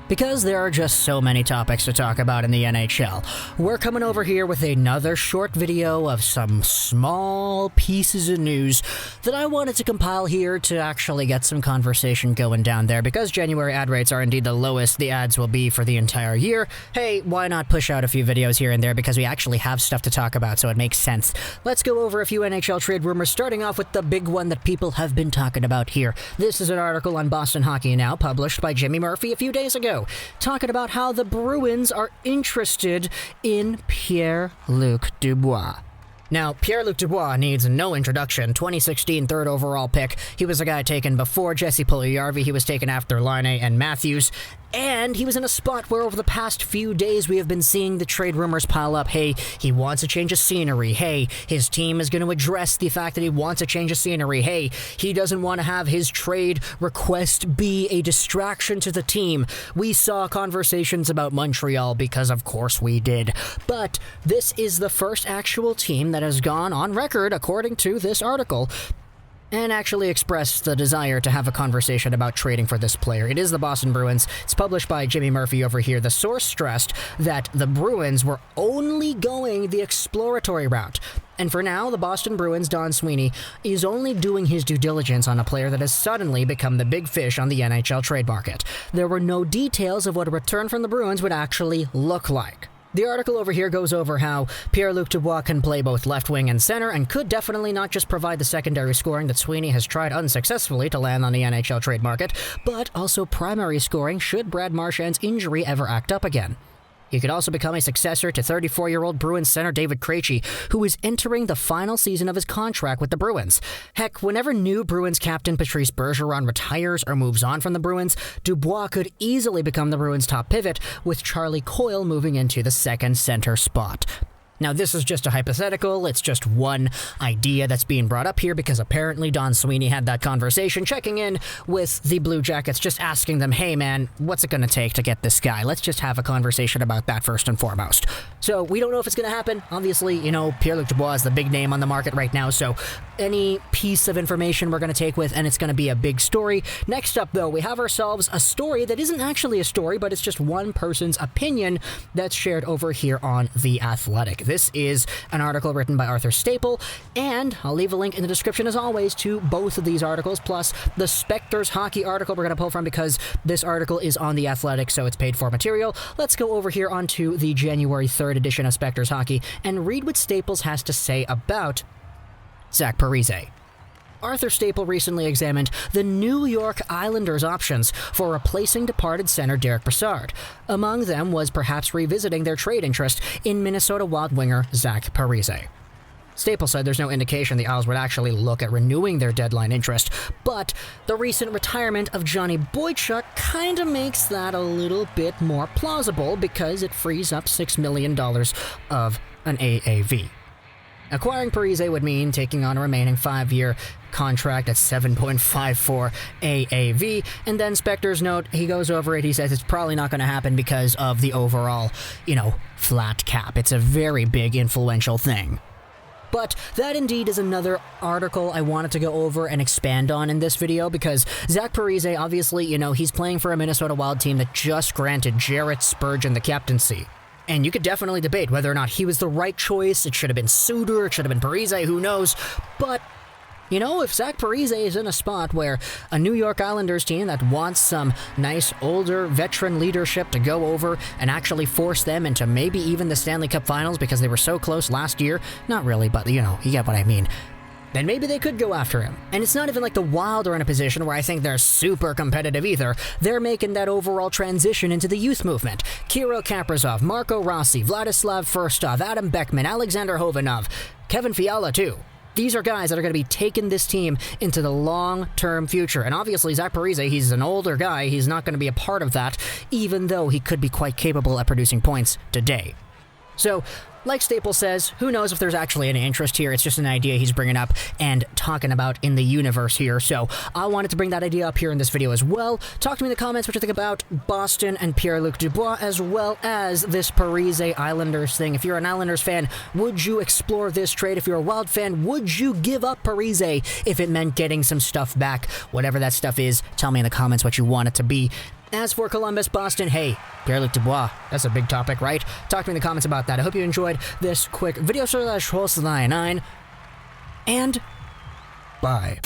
Because there are just so many topics to talk about in the NHL, we're coming over here with another short video of some small pieces of news that I wanted to compile here to actually get some conversation going down there. Because January ad rates are indeed the lowest the ads will be for the entire year, hey, why not push out a few videos here and there because we actually have stuff to talk about, so it makes sense. Let's go over a few NHL trade rumors, starting off with the big one that people have been talking about here. This is an article on Boston Hockey Now, published by Jimmy Murphy a few days ago, talking about how the Bruins are interested in Pierre-Luc Dubois. Now, Pierre-Luc Dubois needs no introduction. 2016 third overall pick. He was a guy taken before Jesse Puljujarvi. He was taken after Laine and Matthews. And he was in a spot where over the past few days we have been seeing the trade rumors pile up. Hey, he wants a change of scenery. Hey, his team is going to address the fact that he wants a change of scenery. Hey, he doesn't want to have his trade request be a distraction to the team. We saw conversations about Montreal because of course we did. But this is the first actual team that has gone on record, according to this article, and actually expressed the desire to have a conversation about trading for this player. It is the Boston Bruins. It's published by Jimmy Murphy over here. The source stressed that the Bruins were only going the exploratory route. And for now, the Boston Bruins' Don Sweeney is only doing his due diligence on a player that has suddenly become the big fish on the NHL trade market. There were no details of what a return from the Bruins would actually look like. The article over here goes over how Pierre-Luc Dubois can play both left wing and center and could definitely not just provide the secondary scoring that Sweeney has tried unsuccessfully to land on the NHL trade market, but also primary scoring should Brad Marchand's injury ever act up again. He could also become a successor to 34-year-old Bruins center David Krejci, who is entering the final season of his contract with the Bruins. Heck, whenever new Bruins captain Patrice Bergeron retires or moves on from the Bruins, Dubois could easily become the Bruins' top pivot, with Charlie Coyle moving into the second center spot. Now, this is just a hypothetical. It's just one idea that's being brought up here because apparently Don Sweeney had that conversation, checking in with the Blue Jackets, just asking them, hey man, what's it going to take to get this guy? Let's just have a conversation about that first and foremost. So we don't know if it's going to happen. Obviously, you know, Pierre-Luc Dubois is the big name on the market right now, so any piece of information we're going to take with, and it's going to be a big story. Next up, though, we have ourselves a story that isn't actually a story, but it's just one person's opinion that's shared over here on The Athletic. This is an article written by Arthur Staple, and I'll leave a link in the description as always to both of these articles, plus the Spectres hockey article we're going to pull from because this article is on The Athletic, so it's paid for material. Let's go over here onto the January 3rd edition of Spectres hockey and read what Staples has to say about Zach Parise. Arthur Staple recently examined the New York Islanders' options for replacing departed center Derek Brassard. Among them was perhaps revisiting their trade interest in Minnesota Wild winger Zach Parise. Staple said there's no indication the Isles would actually look at renewing their deadline interest, but the recent retirement of Johnny Boychuk kinda makes that a little bit more plausible because it frees up $6 million of an AAV. Acquiring Parise would mean taking on a remaining 5-year contract at 7.54 AAV, and then Spector's note, he goes over it, he says it's probably not going to happen because of the overall, flat cap. It's a very big influential thing. But that indeed is another article I wanted to go over and expand on in this video because Zach Parise, obviously, he's playing for a Minnesota Wild team that just granted Jarrett Spurgeon the captaincy. And you could definitely debate whether or not he was the right choice. It should have been Suter, it should have been Parise, who knows. But, if Zach Parise is in a spot where a New York Islanders team that wants some nice older veteran leadership to go over and actually force them into maybe even the Stanley Cup Finals because they were so close last year, not really, but you get what I mean, then maybe they could go after him. And it's not even like the Wild are in a position where I think they're super competitive either. They're making that overall transition into the youth movement. Kirill Kaprizov, Marco Rossi, Vladislav Firstov, Adam Beckman, Alexander Hovanov, Kevin Fiala too. These are guys that are going to be taking this team into the long-term future. And obviously, Zach Parise, he's an older guy. He's not going to be a part of that, even though he could be quite capable at producing points today. So, like Staples says, who knows if there's actually any interest here. It's just an idea he's bringing up and talking about in the universe here. So I wanted to bring that idea up here in this video as well. Talk to me in the comments what you think about Boston and Pierre-Luc Dubois, as well as this Parise Islanders thing. If you're an Islanders fan, would you explore this trade? If you're a Wild fan, would you give up Parise if it meant getting some stuff back? Whatever that stuff is, tell me in the comments what you want it to be. As for Columbus, Boston, hey, Pierre-Luc Dubois, that's a big topic, right? Talk to me in the comments about that. I hope you enjoyed this quick video. /host9, and bye.